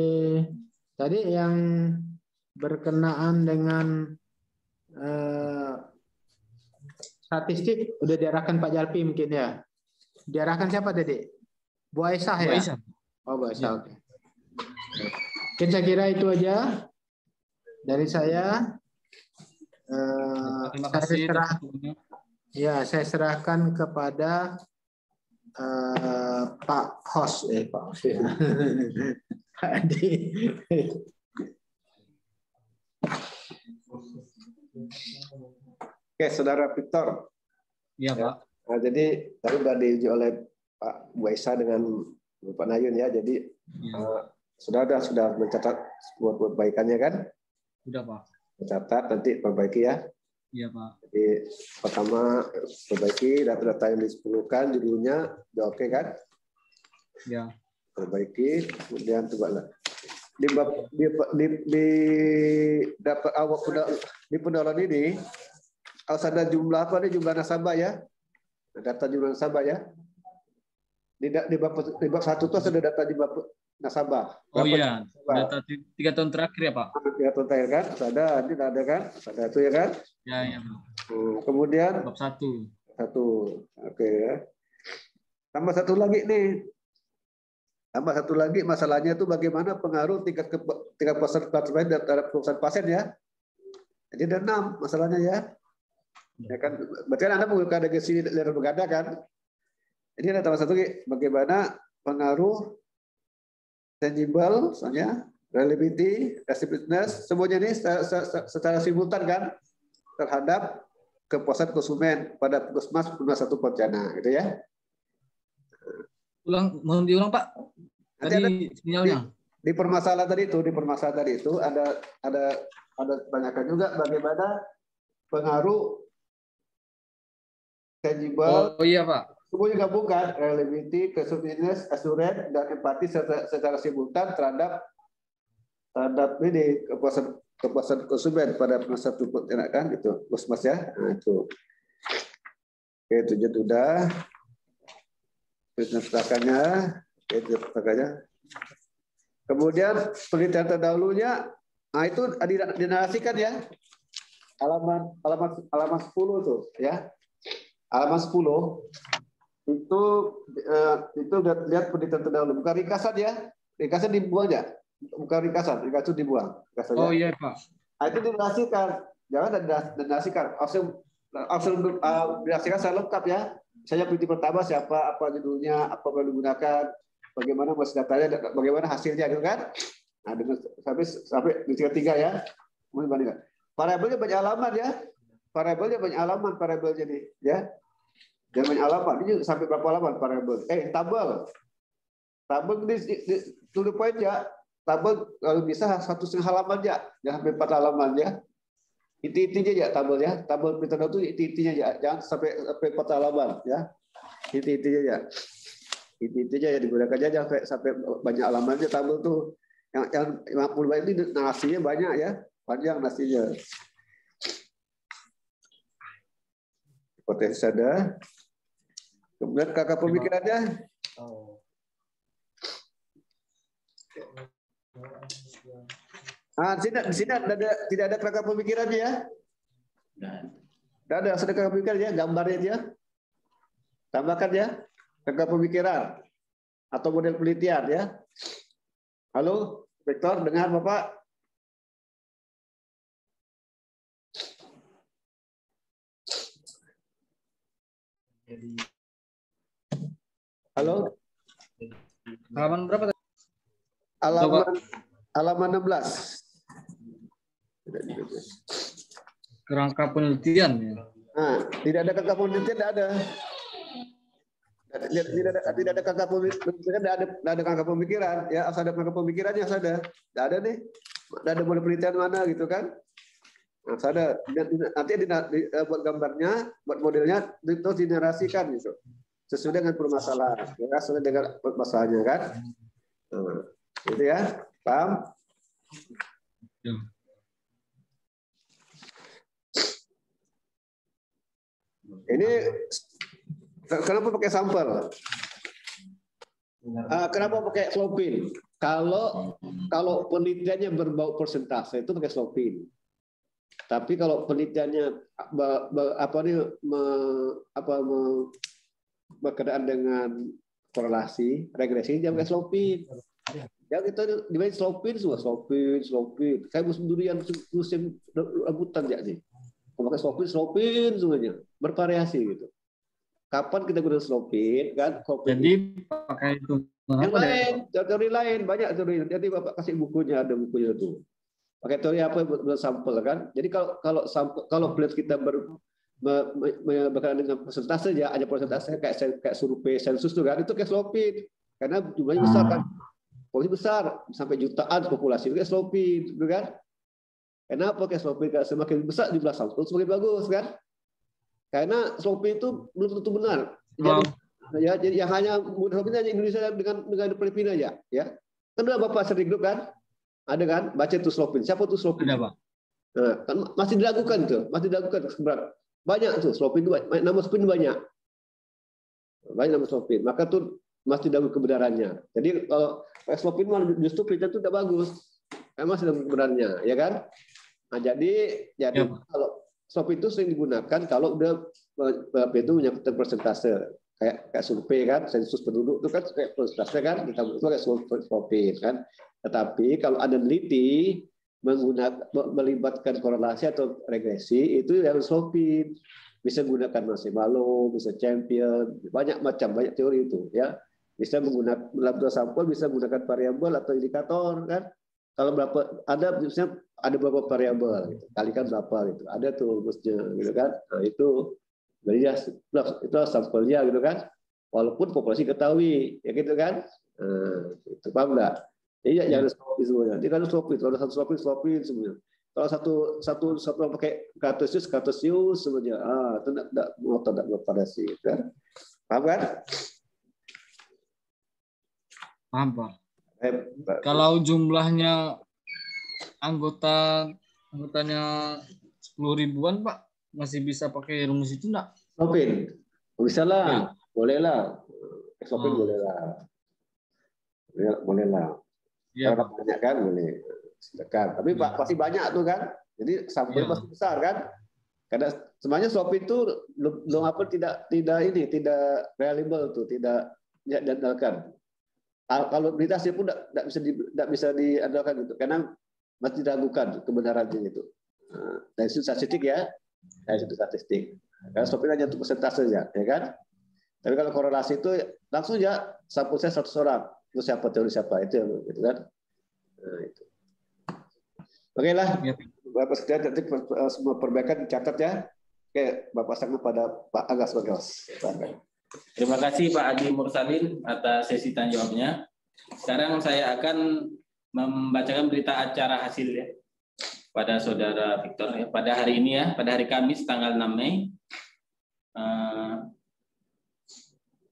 tadi yang berkenaan dengan statistik udah diarahkan Pak Jalpi mungkin ya. Diarahkan siapa tadi? Bu Aisyah ya? Bu Aisyah. Oh, Bu Aisyah. Ya. Oke. Mungkin saya kira itu aja dari saya. Terima kasih. Saya serahkan kepada Pak Host, Pak Host. Pak Adi. Oke, Saudara Victor. Iya, Pak. Nah, jadi tadi sudah diuji oleh Pak Bu Aisyah dengan Bapak Nayun ya. Jadi sudah mencatat semua perbaikannya kan? Sudah, Pak. Mencatat, nanti perbaiki ya. Iya, Pak. Jadi pertama perbaiki data-data yang diperlukan, judulnya udah oke kan? Ya. Perbaiki, kemudian coba dapat awak di pendownload ini harus ada jumlah apa nih, jumlah nasabah ya, data jumlah nasabah ya. Di bab 1 itu ada data jumlah nasabah. Oh iya, data 3 tahun terakhir ya, Pak. 3 tahun terakhir kan, ini ada kan, ada itu ya kan. Ya, ya, Pak. Kemudian bab 1. Oke ya. Tambah satu lagi masalahnya itu bagaimana pengaruh tingkat kepuasan pasien terhadap kepuasan pasien ya. Jadi ada 6 masalahnya ya. Ya kan, berarti kan Anda menggunakan negasi level berganda kan. Jadi ada tambah satu lagi, bagaimana pengaruh tangible, misalnya reliability, responsiveness, semuanya ini secara simultan kan terhadap kepuasan konsumen pada puskesmas satu Pontianak, gitu ya. Mohon diulang, Pak. Tadi sinyalnya. Di permasalahan tadi itu ada banyakkan juga bagaimana pengaruh tangible. Oh iya, Pak. Semuanya gabungkan, reliability, responsiveness, assurance, dan empati secara simultan terhadap ini kepuasan konsumen pada masa tutup enak kan gitu, Mas ya. Nah, itu. Oke, itu sudah. Kemudian penelitian terdahulunya, nah itu dinarasikan ya. Halaman 10 tuh ya. Halaman 10 itu lihat penelitian terdahulu, bukan ringkasan ya. Ringkasan dibuang ya. Bukan ringkasan dibuang. Oh iya, Pak. Nah, itu dinarasikan. Jangan dinarasikan. Langsung dinarasikan secara lengkap ya. Misalnya penelitian pertama siapa, apa judulnya, apa yang digunakan, bagaimana masih datanya, bagaimana hasilnya gitu kan. Nah, sampai di tiga ya. Kemudian variabelnya banyak halaman ya. Variabelnya nih ya. Dan banyak halaman. Ini sampai berapa halaman variabel? Tabel di to the point ya. Tabel kalau bisa 1,5 halaman ya. Jangan sampai 4 halaman ya. Inti-intinya ya tabel ya. Tabel printer itu inti-intinya ya. Jangan sampai 4 halaman ya. Inti-intinya ya. Inti-intinya ya digunakan aja sampai banyak halamannya tabel tuh. Yang 50 ini nasinya banyak ya. Panjang nasinya. Potensi ada. Kemudian kakak pemikirannya. Nah, di sini tidak ada kakak pemikirannya ya. Tidak ada kakak pemikiran ya, gambarnya dia. Tambahkan ya kakak pemikiran. atau model penelitian ya. Halo, Victor, dengar Bapak? Halo? Halaman berapa? Halaman 16. Kerangka penelitian ya. Nah, tidak ada kerangka penelitian, tidak ada. Tidak ada kerangka penelitian, tidak ada kerangka pemikiran. Ya, harus ada kerangka pemikirannya, harus ada. Tidak ada nih. Tidak ada model penelitian mana gitu kan? Nah, harus ada. Nanti buat gambarnya, buat modelnya, itu dinarasikan gitu. Sesuai dengan permasalahan, ya, sesuai dengan masalahnya kan. Nah, itu ya, paham? Ini kenapa pakai sampel? Kenapa pakai slopin? Kalau penelitiannya berbau persentase itu pakai slopin. Tapi kalau penelitiannya berkenaan dengan korelasi, regresi, jangan pakai slopin. Ya kita dimain slopin semua, slopin. Kayak musim durian, musim rambutan ya nih. Kalau pakai slopin semuanya, bervariasi gitu. Kapan kita gunakan slopin kan? Jadi pakai itu. Yang lain, teori lain banyak teori. Jadi Bapak kasih bukunya, ada bukunya tuh. Pakai teori apa buat sampel kan? Jadi kalau plate kita berkenaan dengan persentase ya, ada persentase kayak survei sensus tuh kan, itu kayak slopin. Karena jumlahnya besar kan. Populasi besar sampai jutaan populasi kayak slopin, gitu kan? Kenapa kayak slopin? Semakin besar jumlah sampel semakin bagus kan? Karena slopin itu belum tentu benar. Jadi yang hanya hanya Indonesia dengan Filipina aja, ya. Kan udah Bapak sering grup kan? Ada kan? Baca itu slopin. Siapa tuh slopin? Ada, Pak. Nah, kan masih dilakukan tuh, banyak tuh slopin itu, nama slopin banyak nama slopin. Maka tuh masih dalam kebenarannya. Jadi kalau slopin justru penelitian itu tidak bagus. Masih dalam kebenarannya, ya kan? Nah, jadi ya. Kalau slopin itu sering digunakan kalau udah itu menyangkut persentase, kayak survei kan, sensus penduduk itu kan kayak persentase kan, kita itu kayak slopin kan. Tetapi kalau ada meneliti melibatkan korelasi atau regresi, itu harus slopin. Bisa menggunakan Marshmallow, bisa champion, banyak teori itu ya. Bisa menggunakan dalam sampel, bisa menggunakan variabel atau indikator kan. Kalau misalnya ada beberapa variabel, gitu. Kalikan berapa gitu. Ada tuh rumusnya gitu kan. Nah, itu jadi ya itu sampelnya gitu kan. Walaupun populasi ketahui ya gitu kan. Nah, itu paham enggak? Jadi jangan slopin semuanya. Jadi kalau ada satu slopin semuanya. Kalau satu pakai kartesius semuanya. Itu enggak ngotot, enggak bervariasi kan. Paham kan? Paham, Pak. Kalau jumlahnya anggotanya 10.000-an, Pak, masih bisa pakai rumus itu enggak? Slopin. Bisa lah. Boleh lah. Slopin boleh lah. Boleh lah. Iya, Kalau banyak kan boleh. Silakan. Tapi pasti banyak tuh kan. Jadi sampelnya pasti besar kan. Karena sebenarnya slopin itu tidak reliable tuh, tidak diandalkan. Kalau meditasi pun tidak bisa diandalkan gitu, karena masih diragukan kebenarannya itu. Dari sudut statistik ya, dari sudut statistik. Karena slopin hanya untuk persentase ya kan. Tapi kalau korelasi itu langsung ya sampel saya 100 orang, itu siapa teori siapa itu gitu kan. Nah, itu. Oke lah, Bapak sekalian nanti semua perbaikan dicatat ya. Oke, Bapak sanggup pada Pak Agas Bagas. Terima kasih Pak Adi Mursalin atas sesi tanya jawabnya. Sekarang saya akan membacakan berita acara hasil ya pada Saudara Victor ya. Pada hari ini ya, pada hari Kamis tanggal 6 Mei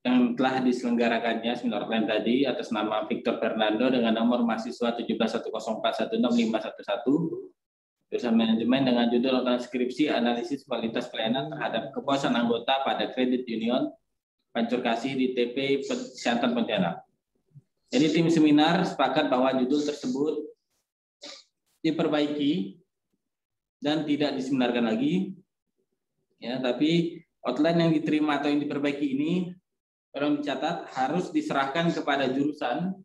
yang telah diselenggarakannya seminar online tadi atas nama Victor Fernando dengan nomor mahasiswa 1710416511 jurusan manajemen dengan judul transkripsi analisis kualitas pelayanan terhadap kepuasan anggota pada kredit union Pancur Kasih di TP Siantan Pontianak. Jadi tim seminar sepakat bahwa judul tersebut diperbaiki dan tidak diseminarkan lagi. Ya, tapi outline yang diterima atau yang diperbaiki ini tolong dicatat, harus diserahkan kepada jurusan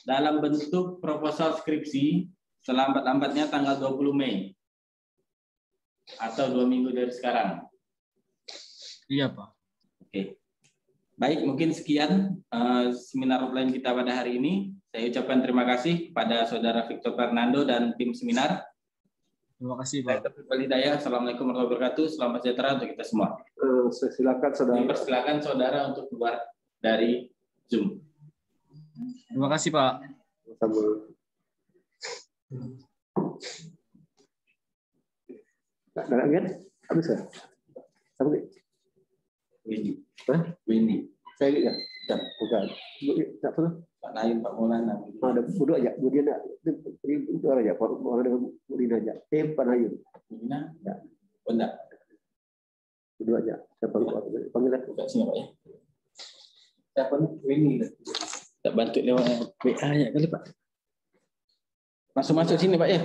dalam bentuk proposal skripsi selambat-lambatnya tanggal 20 Mei atau 2 minggu dari sekarang. Iya, Pak. Oke. Baik, mungkin sekian seminar offline kita pada hari ini. Saya ucapkan terima kasih kepada Saudara Victor Fernando dan tim seminar. Terima kasih, Pak. Assalamualaikum warahmatullahi wabarakatuh. Selamat sejahtera untuk kita semua. Silakan saudara. Dipersilakan saudara untuk keluar dari Zoom. Terima kasih, Pak. Nah, kan? Habis ya? Sampai. Windy. Hah? Windy. Saya ya? Bukan. Tak pernah. Pak Naim, Pak Maulana. Ada bodoh aja. Kemudian itu aja. Pak Maulana Budina aja. Pak Naim. Budina? Ya. Enggak. Bodoh aja. Saya panggil lah. Buka sini, Pak ya. Siapa nih? Windy. Tak bantu lewat WA ya kali, Pak. Masuk sini, Pak ya.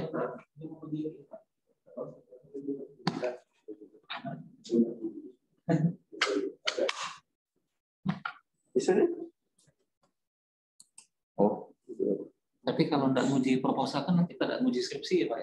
Bisa nih? Oh. Tapi kalau tidak nguji proposal kan nanti tidak nguji skripsi ya Pak ya?